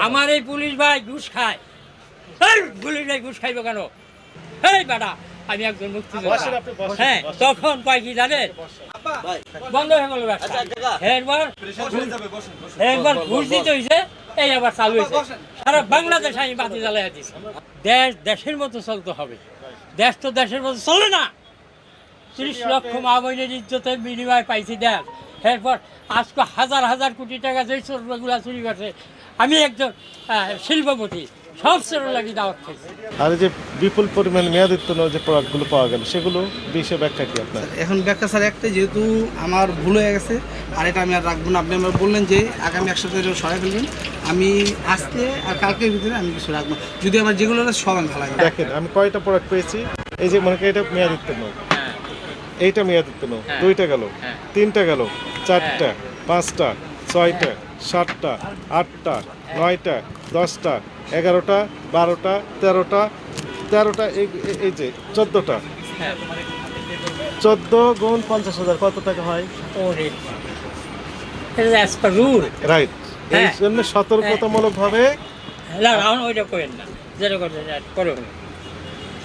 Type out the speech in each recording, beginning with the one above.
আমার এই পুলিশ ভাই ঘুষ খায়। এই পুলিশ ভাই ঘুষ খাইব কেন? এই বেটা, আমি একজন মুক্তিযোদ্ধা। হ্যাঁ, তখন কয় কি জানেন, বন্ধ হয়ে গেল ব্যবসা। একবার ঘুষ দিতে হয়েছে, এই আবার চালু হয়েছে। সারা বাংলাদেশ আমি বাতি জ্বালাই দিচ্ছি। দেশ দেশের মতো চলতে হবে, দেশ তো দেশের মতো চলে না। 30 লক্ষ মা বোনের ইজ্জতের বিনিময় পাইছি দেশ। এরপর আজকে হাজার হাজার কোটি টাকা যে চোরগুলা চুরি করছে, আমি একজন শিল্পপতি, সব চোর লাগি দাওয়াত খাইছি। আর যে বিপুল পরিমাণ মেয়াদোত্তীর্ণ যে প্রোডাক্টগুলো পাওয়া গেল, সেগুলো বিষয়ে ব্যাখ্যা কি আপনার? এখন ব্যাখ্যা স্যার একটাই, যেহেতু আমার ভুল হয়ে গেছে আর এটা আমি আর রাখবো না। আপনি আমার বললেন যে আগামী 1 সপ্তাহে সরাই ফেলবেন, আমি আজকে আর কালকের ভিতরে আমি কিছু রাখবো, যদি আমার যেগুলো সব আমি ভালো। দেখেন আমি কয়টা প্রোডাক্ট পেয়েছি, এই যে মনে করি এটা মেয়াদোত্তীর্ণ, এইটা মেয়াদোত্তীর্ণ, 2টা গেল, 3টা গেল, 4টা, 5টা, 6টা, 7টা, 8টা, 9টা, 10টা, 11টা, 12টা, 13টা, এই যে 14টা, 14 গুণ 50,000 কত টাকা হয়? রাইট। এই জন্য সতর্কতামূলক ভাবে ওইটা করেন না, যেটা করেন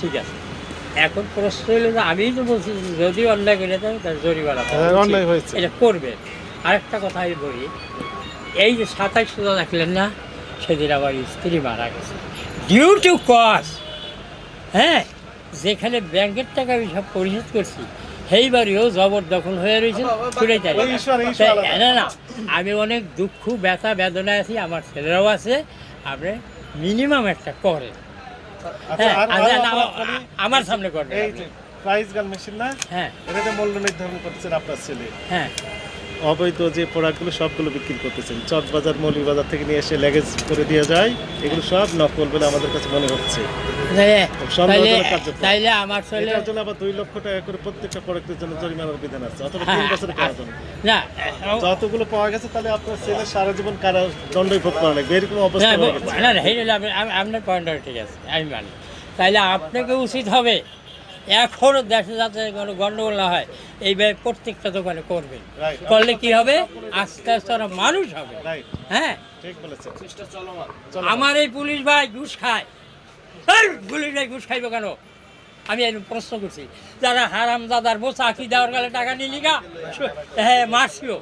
ঠিক আছে। এখন প্রশ্ন হলো যে আমি তো বলছি যদি অন্যায় করে দেয় তার জরিমানা অন্যায় হয়েছে, এটা করবে। আরেকটা কথা আমি বলি, এই যে 27 দেখলেন না, সেদিন আমার স্ত্রী মারা গেছে ডিউ টু কজ। হ্যাঁ, যেখানে ব্যাংকের টাকা আমি সব পরিশোধ করছি, সেই বাড়িও জবরদখল হয়ে রয়েছে। না না, আমি অনেক দুঃখ ব্যথা বেদনায় আছি, আমার ছেলেরাও আছে। আপনি মিনিমাম একটা করেন, আমার সামনে করবেন। এই যে প্রাইস গান মেশিন না, হ্যাঁ, এটা মূল্য নির্ধারণ করতেছেন আপনার ছেলে। হ্যাঁ, অবৈধ যে প্রোডাক্টগুলো সবগুলো বিক্রি করতেছেন, চকবাজার মৌলভীবাজার থেকে নিয়ে এসে ল্যাগেজ করে দিয়ে যায়, এগুলো সব নকল বলে আমাদের কাছে মনে হচ্ছে। তাইলে আমার ছেলে এটার জন্য আবার 2 লক্ষ টাকা করে প্রত্যেকটা প্রোডাক্টের জন্য জরিমানার বিধান আছে, অথবা 3 বছরের কারাদণ্ড। না, যতগুলো পাওয়া গেছে তাহলে আপনার ছেলে সারা জীবন কারাদণ্ডই ভোগ করা লাগবে, এরকম অবস্থা হয়ে গেছে। না না, আপনার পয়েন্টটা ঠিক আছে, আমি মানি। তাইলে আপনাকে উচিত হবে এখনও দেশে যাতে কোনো গণ্ডগোল না হয়, এইভাবে প্রত্যেকটা দোকানে করবেন। করলে কি হবে, আস্তে আস্তে ওরা মানুষ হবে। হ্যাঁ, ঠিক বলেছেন। আমার এই পুলিশ ভাই ঘুষ খায়। এই পুলিশ ভাই ঘুষ খাইব কেন? আমি এই প্রশ্ন করছি, যারা হারাম দাদার বোঝা আঁকি দেওয়ার গেলে টাকা নিলি গা, হ্যাঁ মারছিও।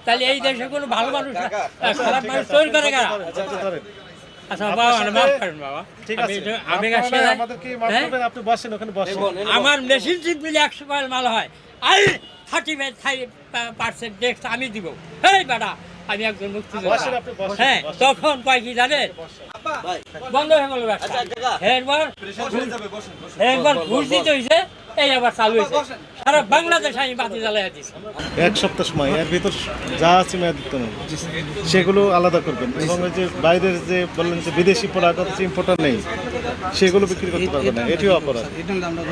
তাহলে এই দেশে কোনো ভালো মানুষ খারাপ মানুষ তৈরি করে গা। আচ্ছা বাবা, মাফ করেন বাবা, আমার মেশিন ঠিক মিলে 100 কয়েল মাল হয়, আর 35% ট্যাক্স আমি দিব। এই বেটা, আমি একজন মুক্তিযোদ্ধা। হ্যাঁ, তখন কয় কি জানেন, বন্ধ হয়ে গেল ব্যবসা। একবার ঘুষ দিতে হয়েছে, এই আবার চালু হয়েছে। সারা বাংলাদেশ আমি বাতি জ্বালাই দিচ্ছি। 1 সপ্তাহ সময়, এর ভিতর যা আছে মেয়াদোত্তীর্ণ সেগুলো আলাদা করবেন, এবং ওই যে বাইরের যে বললেন যে বিদেশি প্রোডাক্ট আছে, ইম্পোর্টার নেই, সেগুলো বিক্রি করতে পারবেন না, এটিও অপরাধ। এটা আমরা আমরা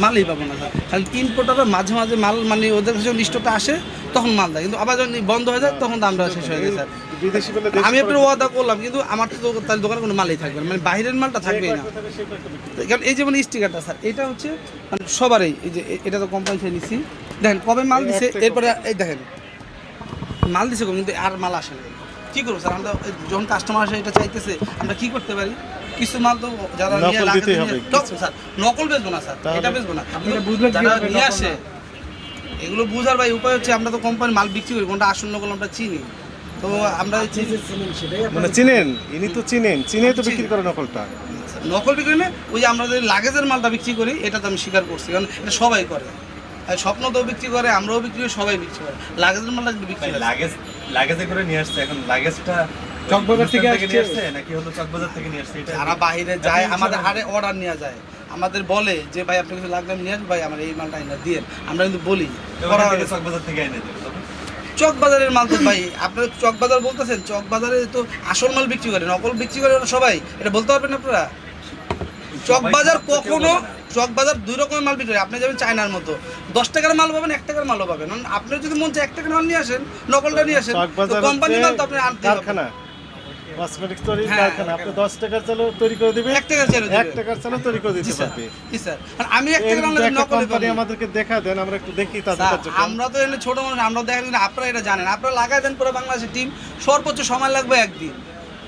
মালই পাবো না স্যার, খালি ইম্পোর্টাররা মাঝে মাঝে মাল, মানে ওদের কাছে লিস্টটা আসে তখন মাল দেয়, কিন্তু আবার যখন বন্ধ হয়ে যায় তখন দামটা শেষ হয়ে গেছে। বিদেশি বলে আমি আপনার ওয়াদা করলাম, কিন্তু আমার তো তার দোকানে কোনো মালই থাকবে না, মানে বাইরের মালটা থাকবেই না। কারণ এই যেমন স্টিকারটা স্যার, এটা হচ্ছে মানে সবারই, এই যে এটা তো কোম্পানি থেকে নিচ্ছি, দেখেন কবে মাল দিছে, এরপরে এই দেখেন মাল দিছে কিন্তু আর মাল আসে না। কী করবো স্যার, আমরা যখন কাস্টমার আসে এটা চাইতেছে, আমরা কী করতে পারি? কিছু মাল তো যারা স্যার নকল বেচবো না স্যার, এটা বেচবো না, যারা নিয়ে আসে এগুলো বুঝার ভাই উপায় হচ্ছে, আমরা তো কোম্পানি মাল বিক্রি করি, কোনটা আসল নকল আমরা চিনি, তো আমরা মানে চিনেন, ইনি তো চিনেন, চিনে তো বিক্রি করে নকলটা। নকল বিক্রি না, ওই যে আমরা যে লাগেজের মালটা বিক্রি করি, এটা তো আমি স্বীকার করছি, কারণ এটা সবাই করে। আর স্বপ্ন তো বিক্রি করে, আমরাও বিক্রি করি, সবাই বিক্রি করে, লাগেজের মালটা বিক্রি করে। লাগেজে করে নিয়ে আসছে, এখন লাগেজটা চকবাজার থেকে নিয়ে আসছে নাকি হলো চকবাজার থেকে নিয়ে আসছে? যারা বাইরে যায় আমাদের হারে অর্ডার নেওয়া যায়, আমাদের বলে যে ভাই আপনি কিছু লাগলে নিয়ে আসবেন, ভাই আমার এই মালটা এনে দিয়ে, আমরা কিন্তু বলি চকবাজার থেকে এনে দেবে। চকবাজারের মাল তো ভাই, আপনারা চকবাজার বলতেছেন, চকবাজারে তো আসল মাল বিক্রি করে, নকল বিক্রি করে ওরা সবাই, এটা বলতে পারবেন আপনারা? চকবাজার কখনো, চকবাজার 2 রকমের মাল বিক্রি করে। আপনি যাবেন চায়নার মতো, 10 টাকার মাল পাবেন, 1 টাকার মালও পাবেন। আপনার যদি মন চায় 1 টাকার মাল নিয়ে আসেন, নকলটা নিয়ে আসেন, কোম্পানির মাল তো আপনি আনতে কারখানা, কসমেটিক্স তৈরি কারখানা, আপনি 10 টাকার চালও তৈরি করে দিবে, 1 টাকার চালও 1 টাকার চালও তৈরি করে দিতে পারবে। জি স্যার, আর আমি 1 টাকার আনলে নকল কোম্পানি আমাদেরকে দেখা দেন, আমরা একটু দেখি তাদের স্যার, কার্যক্রম। আমরা তো এনে ছোট মানুষ, আমরা দেখা না, আপনারা এটা জানেন, আপনারা লাগাই দেন পুরো বাংলাদেশের টিম, সর্বোচ্চ সময় লাগবে একদিন,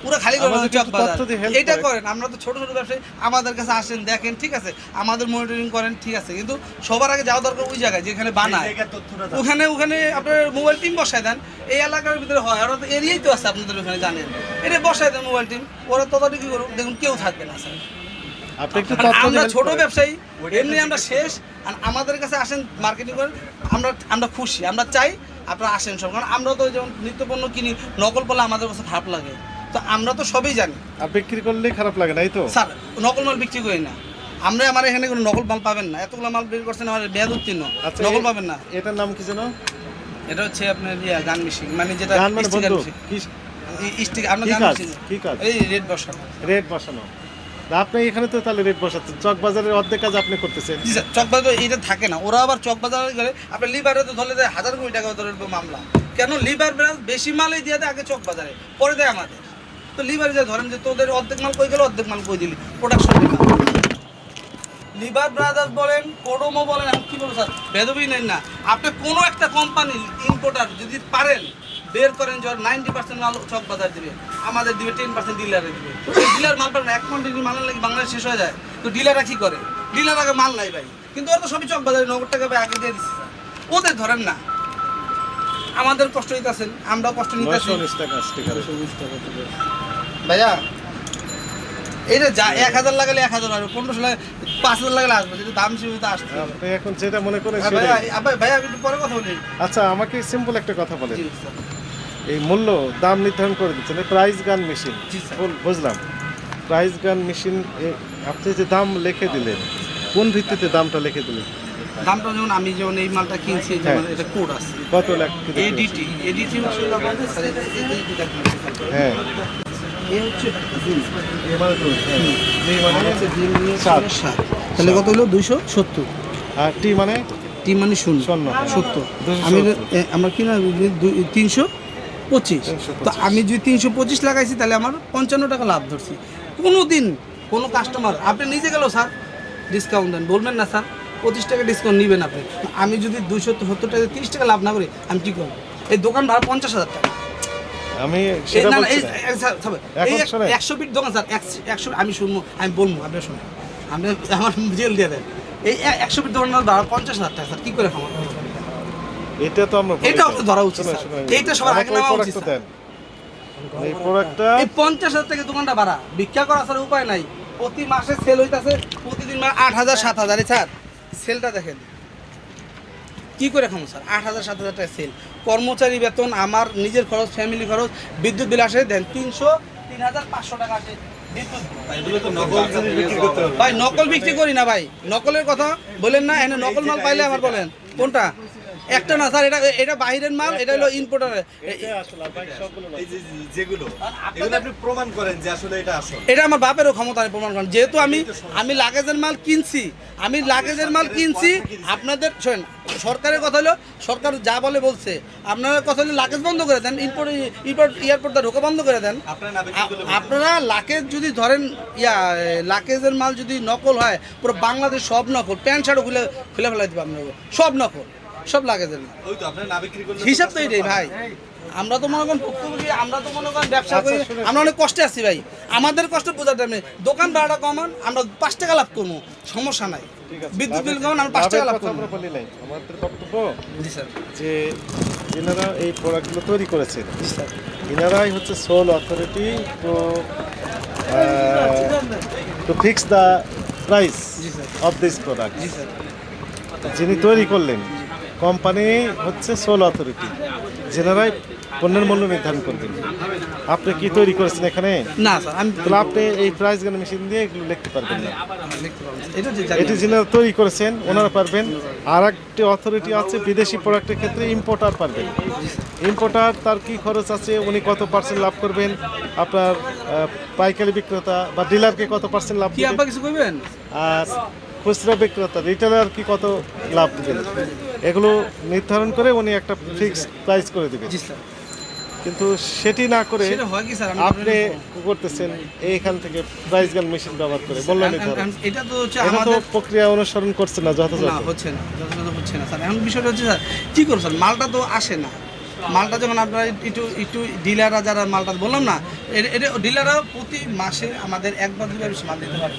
পুরো খালি করে আমাদেরকে একটু তথ্য দিয়ে help এটা করেন। করেন। আমরা তো ছোট ছোট ব্যবসায়ী, আমাদের কাছে আসেন, দেখেন, ঠিক আছে, আমাদের মনিটরিং করেন, ঠিক আছে, কিন্তু সবার আগে যাওয়া দরকার ওই জায়গায় যেখানে বানায়, ওখানে ওখানে আপনার মোবাইল টিম বসায় দেন। এই এলাকার ভিতরে হয়, ওরা তো এরিয়াই তো আছে আপনাদের ওখানে, জানেন, এটা বসায় দেন মোবাইল টিম, ওরা ততটা কি করুক, দেখুন কেউ থাকবে না স্যার। আপনি একটু আর তথ্য আমরা দিয়ে ছোট help করেন। ব্যবসায়ী, এমনি আমরা শেষ, আর আমাদের কাছে আসেন মার্কেটিং করেন, আমরা খুশি, আমরা চাই আপনারা আসেন সব, কারণ আমরা তো যেমন নিত্যপণ্য কিনি, নকল পড়লে আমাদের কাছে খারাপ লাগে, তো আমরা তো সবই জানি আর বিক্রি করলে খারাপ লাগে নাই তো? স্যার, নকল মাল বিক্রি করি না আমরা, আমার এখানে কোনো নকল মাল পাবেন না, এতগুলো মাল বের করছেন আমার বেয়াদ উত্তীর্ণ, আচ্ছা, নকল পাবেন না। এটার নাম কি জানো? এটা হচ্ছে আপনার গান মেশিন, মানে যেটা গান মানে স্টিকার বন্ধু, মেশিন, কি স্টিক আপনার কি গান কাজ? মেশিন, কি কাজ? এই রেড বসানো। রেট বসানো। আপনি এখানে তো তাহলে রেট বসাচ্ছেন, চক বাজারের অর্ধেক কাজ আপনি করতেছেন। জি স্যার, চকবাজার এটা থাকে না, ওরা আবার চকবাজারে গেলে আপনার লিভারে তো ধরলে দেয় 1000 কোটি টাকা ধরে মামলা, কেন লিভার ব্রাঞ্চ বেশি মালই দিয়ে দেয় আগে চকবাজারে, পরে দেয় আমাদের, তো লিভারে যা ধরেন যে তোদের অর্ধেক মাল কই গেল, অর্ধেক মাল কই দিলি, প্রোডাকশন লিভার ব্রাদার্স বলেন, কোডোমো বলেন, আমি কি বলবো স্যার, বেদবি নেন না, আপনি কোনো একটা কোম্পানি ইম্পোর্টার যদি পারেন বের করেন যে 90% মাল চকবাজার দিবে, আমাদের দিবে 10% ডিলারে দিবে, ডিলার মাল পারে না, 1 কোয়ান্টিটি মাল লাগে বাংলাদেশ শেষ হয়ে যায়, তো ডিলাররা কি করে, ডিলার আগে মাল নাই ভাই, কিন্তু ওরা তো সবই চকবাজারে নগদ টাকা ভাই আগে দিয়ে দিচ্ছে স্যার, ওদের ধরেন না, আমাদের কষ্ট নিতেছেন, আমরাও কষ্ট নিতেছি 919 টাকা স্টিকারে। ভাইয়া, এইটা যা 1000 লাগালে 1000 আসবে, 1500 লাগালে 5000 লাগালে আসবে, যদি দাম সীমিত আসছে। আপনি এখন যেটা মনে করেন হ্যাঁ সেটাই। ভাইয়া আমি একটু পরে কথা বলি। আচ্ছা, আমাকে সিম্পল একটা কথা বলেন, জি স্যার। এই মূল্য দাম নির্ধারণ করে দিচ্ছেন, প্রাইস গান মেশিন, জি স্যার। বুঝলাম, প্রাইস গান মেশিন, আপনি যে দাম লিখে দিলেন, কোন ভিত্তিতে দামটা লিখে দিলেন? দামটা যেমন আমি যেমন এই মালটা কিনছি, যেমন এটা কোড আছে কত লাখ কি দেখতে এডিটি হচ্ছে স্যার, হ্যাঁ, এই হচ্ছে এই মানে তো, এই মানে সাত। তাহলে কত হলো 270, আর টি মানে টি মানে শূন্য, শূন্য। 70, 270 আমি আমরা কিনা 325, তো 325 আমি যদি 325 লাগাইছি তাহলে আমার 55 টাকা লাভ ধরছি। কোনো দিন কোনো কাস্টমার আপনি নিজে গেলেও স্যার ডিসকাউন্ট দেন, বলবেন না স্যার 25 টাকা ডিসকাউন্ট নেবেন আপনি, আমি যদি 270 টাকা 30 টাকা লাভ না করি আমি কী করবো? এই দোকান ভাড়া 50,000 টাকা। আমি সেটা না, না, বলছি এই না। এই এখন শোনেন। 100 ফিট দোকান স্যার, 100 আমি শুনবো, আমি বলবো, আপনি শুনুন, আপনি আমার জেল দিয়ে দেন, এই 100 ফিট দোকান ভাড়া 50,000 টাকা স্যার, কী করে খামার? এটা তো আমরা বলি এটা না। আপনার ধরা উচিত শুনুন, স্যার। শুনুন, এইটা সবার আমাকে আগে ওই নেওয়া প্রোডাক্ট উচিত দেন। এই প্রোডাক্টটা এই 50,000 টাকা দোকানটা ভাড়া ভিক্ষা করা স্যার উপায় নাই, প্রতি মাসে সেল হইতাছে প্রতিদিন 8,000 7,000 স্যার, সেলটা দেখেন কি করে খামো স্যার, 8,000 7,000 টাকা সেল, কর্মচারী বেতন, আমার নিজের খরচ, ফ্যামিলি খরচ, বিদ্যুৎ বিল আসে দেন 3,500 টাকা আসে বিদ্যুৎ বিল। এগুলো তো নকল জিনিস বিক্রি করতে হবে। ভাই নকল বিক্রি করি না ভাই, নকলের কথা বলেন না, এনে নকল মাল পাইলে আমার বলেন কোনটা, একটা না স্যার, এটা বাইরের মাল, এটা হলো ইম্পোর্টার, এটা আসলে বাইক সবগুলো না। এই যে যেগুলো এগুলো আপনি প্রমাণ করেন যে আসলে এটা আসল। এটা আমার বাপেরও ক্ষমতা আমি প্রমাণ করেন, যেহেতু আমি লাগেজের মাল কিনছি, আপনাদের শোনেন, সরকারের কথা হলো, সরকার যা বলে বলছে, আপনারা কথা হলো লাগেজ বন্ধ করে দেন, এয়ারপোর্টটা ঢোকা বন্ধ করে দেন, আপনারা লাগেজ যদি ধরেন লাগেজের মাল যদি নকল হয়, পুরো বাংলাদেশ সব নকল, প্যান্ট শার্টও খুলে ফেলাই দেবো আপনার, সব নকল, সব লাগেজের মাল, ওই তো আপনারা না বিক্রি করলে হিসাব তো এটাই ভাই। আমরা তো মনে করেন ভুক্তভোগী, আমরা তো মনে করেন ব্যবসা করি, আমরা অনেক কষ্টে আছি ভাই, আমাদের কষ্ট বোঝাতে নেই, দোকান ভাড়াটা কমান, আমরা 5 টাকা লাভ করবো, সমস্যা নাই, ঠিক আছে। বিদ্যুৎ বিল কমান, আমরা 5 টাকা লাভ কথা করবো। আমরা বলি নাই। আমাদের বক্তব্য জি স্যার, যে যিনারা এই প্রোডাক্টগুলো তৈরি করেছেন, জি স্যার, ইনারাই হচ্ছে sole authority to fix the price জি স্যার, অফ দিস প্রোডাক্ট। জি স্যার, যিনি তৈরি করলেন, কোম্পানি হচ্ছে সোল অথরিটি, যেনারাই পণ্যের মূল্য নির্ধারণ করবেন। আপনি কি তৈরি করেছেন এখানে? না স্যার, আমি তাহলে আপনি এই প্রাইস গান মেশিন দিয়ে এগুলো লিখতে পারবেন না। লিখতে পারবো না। এটা যে জানি এটি আমি। যিনারা তৈরি করেছেন ওনারা পারবেন। আর একটি অথরিটি আছে বিদেশি প্রোডাক্টের ক্ষেত্রে, ইম্পোর্টার পারবেন। ইম্পোর্টার তার কি খরচ আছে, উনি কত পার্সেন্ট লাভ করবেন, আপনার পাইকারি বিক্রেতা বা ডিলারকে কত পার্সেন্ট লাভ কি দিবেন, আপা কিছু কইবেন? আর খুচরা বিক্রেতা রিটেলার কি কত লাভ দেবেন, এগুলো নির্ধারণ করে উনি একটা ফিক্সড প্রাইস করে দেবেন। জি স্যার, কিন্তু সেটি না করে সেটা হয় কি স্যার আপনি করতেছেন এইখান থেকে প্রাইস গান মেশিন ব্যবহার করে বললেন এটা তো হচ্ছে এটা তো আমাদের প্রক্রিয়া অনুসরণ করছে না যথাযথ না হচ্ছে না যথাযথ হচ্ছে না স্যার। এখন বিষয়টা হচ্ছে স্যার কী করো স্যার, মালটা তো আসে না। মালটা যখন আপনারা একটু ডিলাররা যারা মালটা বললাম না, এটা ডিলাররা প্রতি মাসে আমাদের একবার দুবার বেশি মাল দিতে পারে।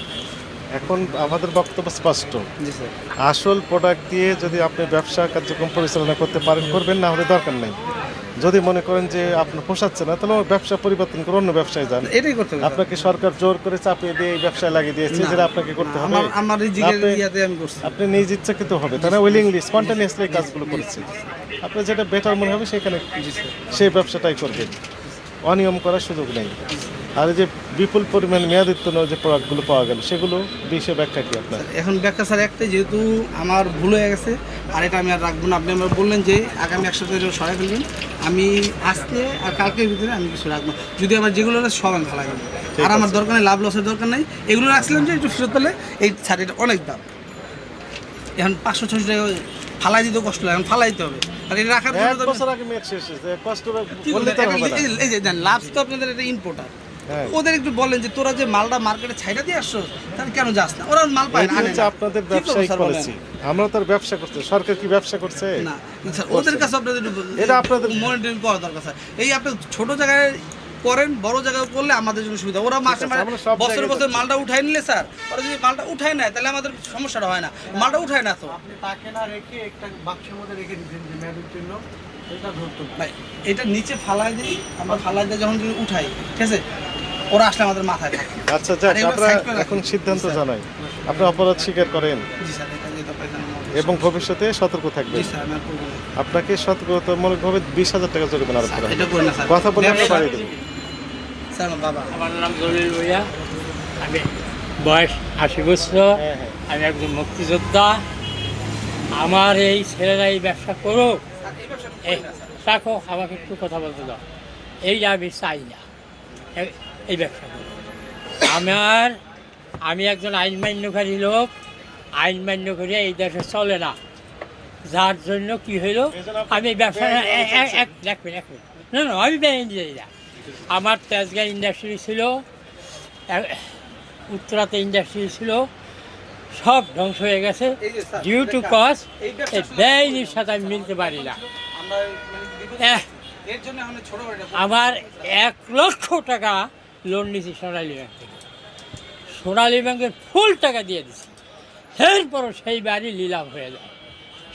এখন আমাদের বক্তব্য স্পষ্ট, জি স্যার। আসল প্রোডাক্ট দিয়ে যদি আপনি ব্যবসা কার্যক্রম পরিচালনা করতে পারেন করবেন, না হলে দরকার নেই। যদি মনে করেন যে আপনার পোষাচ্ছে না তাহলে ব্যবসা পরিবর্তন করে অন্য ব্যবসায় যান। এটাই করতে হবে। আপনাকে সরকার জোর করে চাপিয়ে দিয়ে এই ব্যবসায় লাগিয়ে দিয়েছে, যেটা আপনাকে করতে হবে। আমার ইয়াতে আমি করছি। আপনি নিজ ইচ্ছাকৃত হবে, তারা উইলিংলি স্পন্টানিয়াসলি কাজগুলো করেছে। আপনার যেটা বেটার মনে হবে সেখানে সেই ব্যবসাটাই করবেন, অনিয়ম করার সুযোগ নেই। আর এই যে বিপুল পরিমাণ মেয়াদোত্তীর্ণ যে প্রোডাক্টগুলো পাওয়া গেল সেগুলো বিষয়ে ব্যাখ্যা কি আপনার? এখন ব্যাখ্যা স্যার একটাই, যেহেতু আমার ভুল হয়ে গেছে আর এটা আমি আর রাখবো না। আপনি আমার বললেন যে আগামী এক সপ্তাহে সরাই ফেলবেন, আমি আজকে আর কালকের ভিতরে আমি কিছু রাখবো। যদি আমার যেগুলো সব আমি ভালো গেল, আর আমার দরকার নেই, লাভ লসের দরকার নেই। এগুলো রাখছিলাম যে একটু ফেরত পেলে এই স্যার এটা অনেক দাম। এখন 500-600 টাকা ফালাই দিতে কষ্ট লাগে, এখন ফালাই দিতে হবে। আর এটা রাখার জন্য এক বছর আগে মেয়াদ শেষ হয়েছে, কষ্ট কি বললে তো হবে না। এই যে লাভ তো আপনাদের এটা ইম্পোর্টার, হ্যাঁ। ওদের একটু বলেন যে তোরা যে মালটা মার্কেটে ছাইড়া দিয়ে আসছো তাহলে কেন যাস না, ওরা মাল পায় না, এটা আনে হচ্ছে না। আপনাদের কি করবো ব্যবসায়িক স্যার বলেন? পলিসি। আমরা তার ব্যবসা করতে, সরকার কি ব্যবসা করছে? না স্যার, ওদের কাছে আপনাদের এটা আপনাদের মনিটরিং করা দরকার স্যার। এই আপনি ছোট জায়গায় করেন, বড় জায়গায় করলে আমাদের জন্য সুবিধা। ওরা মাসে মাসে আমরা সব বছরে জায়গায় বছর মালটা উঠাই নিলে স্যার, ওরা যদি মালটা উঠায় নেয় তাহলে আমাদের সমস্যাটা হয় না। মালটা উঠায় না তো তাকে না রেখে একটা বাক্সের মধ্যে রেখে দিচ্ছেন যে মেয়াদের জন্য এটা ধরতো না। ভাই, এটা নিচে ফালাই দিই, আমরা ফালাই দিয়ে যখন যদি উঠাই, ঠিক আছে, ওরা আসলে আমাদের মাথায় থাকে। আচ্ছা যাক, আর এগুলো আপনারা side করে রাখুন। এখন সিদ্ধান্ত জি, স্যার। জানাই, আপনি অপরাধ স্বীকার করেন জি স্যার, এটা যেটা পাইছেন এবং ভবিষ্যতে সতর্ক থাকবেন। জি স্যার, আমি আর করবো না। আপনাকে সতর্কতামূলকভাবে 20,000 টাকা জরিমানা আরোপ করা হবে। এটা করে না স্যার। কথা বলে আমরা বাড়িয়ে দেবো। স্যার আমার বাবা আমার নাম জলিল ভূঁইয়া, আমি বয়স 80 বছর, আমি একজন মুক্তিযোদ্ধা। আমার এই ছেলেরা এই ব্যবসা করুক, রাখো, আমাকে একটু কথা বলতে দাও। এইটা আমি চাই না, এই ব্যবসা করুক। আমি একজন আইন মান্যকারী লোক, আইন মান্য করে এই দেশে চলে না, যার জন্য কি হইল আমি ব্যবসা এক মিনিট না, আমি বেআইনি যাই না। আমার তেজগাঁ ইন্ডাস্ট্রি ছিল, উত্তরাতে ইন্ডাস্ট্রি ছিল, সব ধ্বংস হয়ে গেছে ডিউ টু কস্ট। এই বেআইনির সাথে আমি মিলতে পারি না। এর জন্য আমরা ছোট আমার 1 লক্ষ টাকা লোন নিয়েছি সোনালী ব্যাংক থেকে, সোনালী ব্যাংকের ফুল টাকা দিয়ে দিছি। এরপরও সেই বাড়ি নিলাম হয়ে যায়।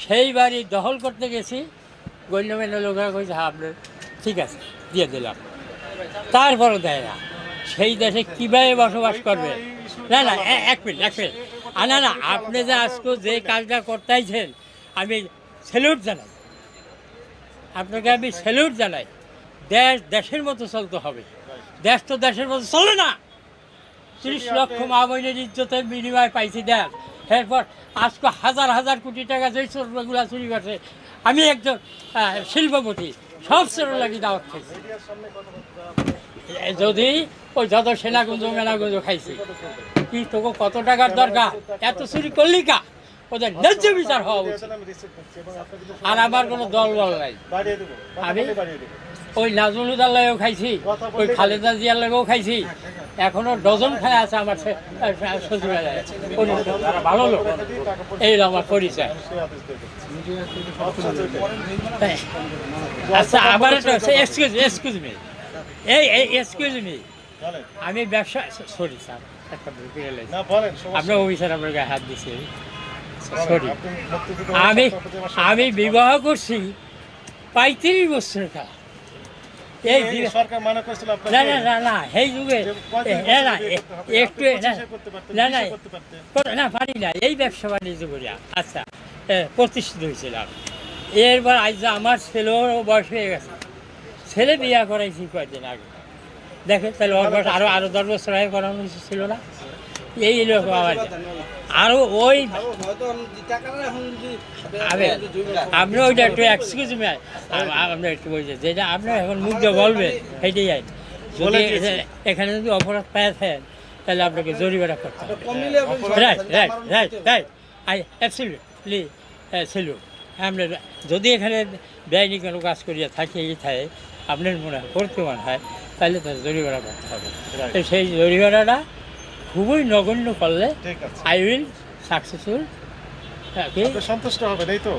সেই বাড়ি দখল করতে গেছি, গণ্যমান্য লোকেরা কইছে হ্যাঁ আপনার ঠিক আছে দিয়ে দিলাম, তারপরও দেয় না। সেই দেশে কীভাবে বসবাস করবে? না না, এক মিনিট না না, আপনি যে আজকে যে কাজটা করতেইছেন আমি স্যালুট জানাই আপনাকে, আমি স্যালুট জানাই। দেশের মতো চলতে হবে, দেশ তো দেশের মতো চলে না। 30 লক্ষ মা বোনের ইজ্জতের বিনিময় পাইছি দেশ। এরপর আজকে হাজার কোটি টাকা যে চোরগুলা চুরি করছে, আমি একজন শিল্পপতি, সব চোর লাগি দাওয়াত খাইছি। যদি ওই যত সেনাগুঞ্জ মেলাগুঞ্জ খাইছি, কি তোকে কত টাকার দরকার, এত চুরি করলি কা? ওদের ন্যায্য বিচার হওয়া উচিত। আর আমার কোনো দল বল নাই। আমি ওই নাজমুল হুদার খাইছি, ওই খালেদা জিয়ার লাগেও খাইছি, এখনো ডজন খায় আছে আমার শ্বশুরালয়ে। তারা ভালো লোক, এই আমার পরিচয়। আচ্ছা, আবার এক্সকিউজ মি, এক্সকিউজ মি, আমি ব্যবসা, সরি স্যার, একটা আপনার অফিসার আপনার গায়ে হাত দিচ্ছি, সরি। আমি বিবাহ করছি 35 বছর কাল। এই সরকার মানা করেছিল না না না না, এই যুগে না একটু না না পারি না এই ব্যবসা বাণিজ্য করিয়া। আচ্ছা, প্রতিষ্ঠিত হয়েছিলাম। এরপর আজ আমার ছেলেরও বয়স হয়ে গেছে, ছেলে বিয়া করাইছি কয়েকদিন আগে। দেখে তাহলে ওর বয়স আরো 10 বছর আগে করানো ছিল না। এই লোক আমার আরও ওই আপনি ওইটা একটু এক্সকিউজ মি, আপনি একটু বলছেন যেটা আপনার এখন মুখ দিয়ে বলবেন সেইটাই আইন। যদি এখানে যদি অপরাধ পায় থাকেন তাহলে আপনাকে জরিমানা করতে হবে। Right I absolutely salute. আমরা যদি এখানে বেআইনি কোনো কাজ করিয়া থাকি এই থাকে আপনার মনে হয় বর্তমান হয়, তাহলে তার জরিমানা করতে হবে। Right. তো সেই জরিমানাটা খুবই নগণ্য করলে ঠিক আছে, আই উইল সাকসেসফুল। আপনি সন্তুষ্ট হবেন এই তো।